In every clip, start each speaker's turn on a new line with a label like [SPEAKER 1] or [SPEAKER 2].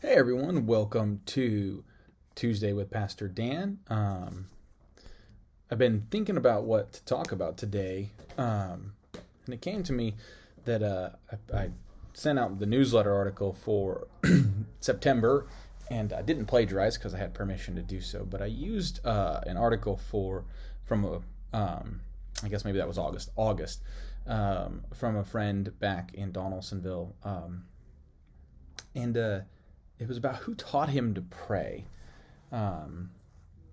[SPEAKER 1] Hey everyone, welcome to Tuesday with Pastor Dan. I've been thinking about what to talk about today, and it came to me that I sent out the newsletter article for September, and I didn't plagiarize because I had permission to do so, but I used an article from I guess maybe that was August, from a friend back in Donaldsonville, and it was about who taught him to pray. And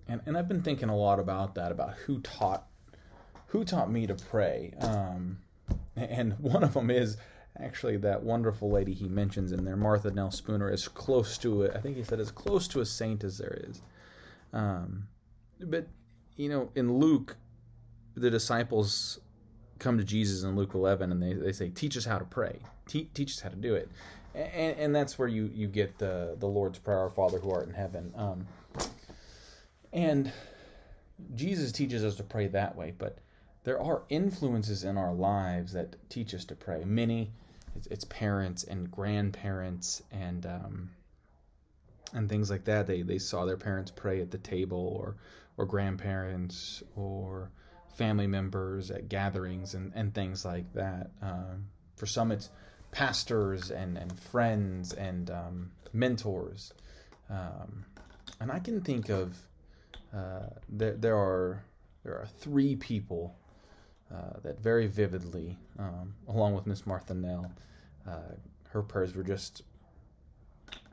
[SPEAKER 1] I've been thinking a lot about that, about who taught me to pray. And one of them is actually that wonderful lady he mentions in there, Martha Nell Spooner, as close to it. I think he said as close to a saint as there is. But, in Luke, the disciples come to Jesus in Luke 11 and they say, teach us how to pray. Teach us how to do it. And that's where you get the Lord's Prayer, Our Father who art in heaven. And Jesus teaches us to pray that way, but there are influences in our lives that teach us to pray. Many, it's parents and grandparents and things like that. They saw their parents pray at the table, or grandparents, or family members at gatherings and things like that. For some, it's pastors and friends and mentors. And I can think of there are three people that very vividly, along with Miss Martha Nell, her prayers were just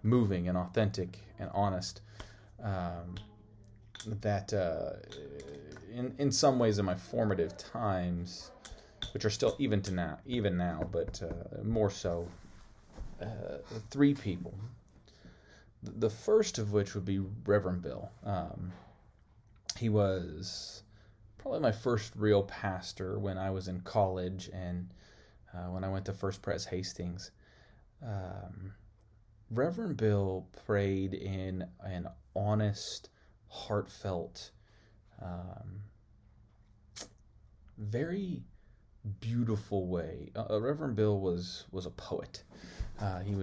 [SPEAKER 1] moving and authentic and honest. That in some ways in my formative times, which are still even now, but more so, three people. The first of which would be Reverend Bill. He was probably my first real pastor when I was in college and when I went to First Pres Hastings. Reverend Bill prayed in an honest, heartfelt, very beautiful way. Reverend Bill was a poet. He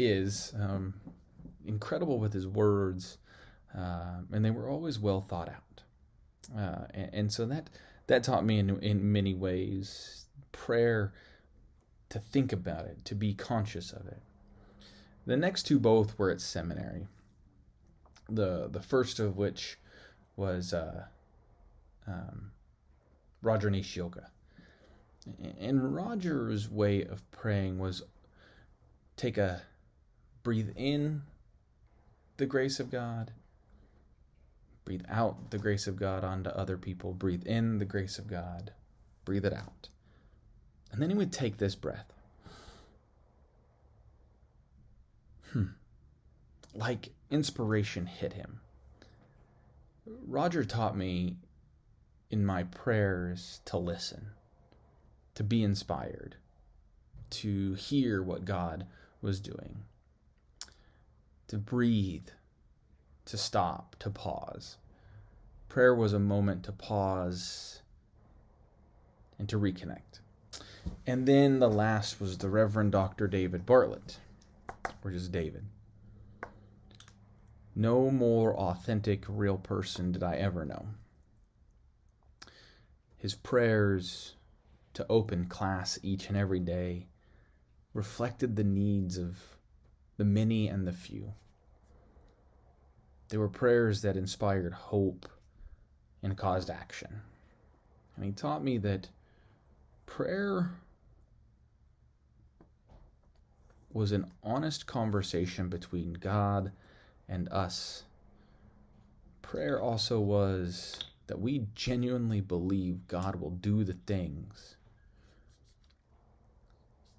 [SPEAKER 1] is incredible with his words, and they were always well thought out. And so that taught me in many ways prayer, to think about it, to be conscious of it. The next two both were at seminary. The first of which was Roger Nishioka. And Roger's way of praying was breathe in the grace of God, breathe out the grace of God onto other people, breathe in the grace of God, breathe it out. And then he would take this breath. Like inspiration hit him. Roger taught me in my prayers to listen, to be inspired, to hear what God was doing, to breathe, to stop, to pause. Prayer was a moment to pause and to reconnect. And then the last was the Reverend Dr. David Bartlett, or just David. No more authentic, real person did I ever know. His prayers to open class each and every day reflected the needs of the many and the few. They were prayers that inspired hope and caused action. And he taught me that prayer was an honest conversation between God and us. Prayer also was that we genuinely believe God will do the things,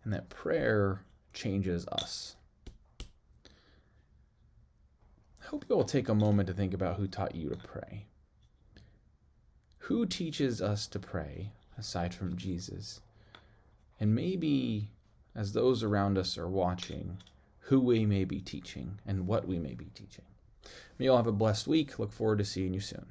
[SPEAKER 1] and that prayer changes us. I hope you will take a moment to think about who taught you to pray. Who teaches us to pray aside from Jesus? And maybe as those around us are watching, who we may be teaching and what we may be teaching. May you all have a blessed week. Look forward to seeing you soon.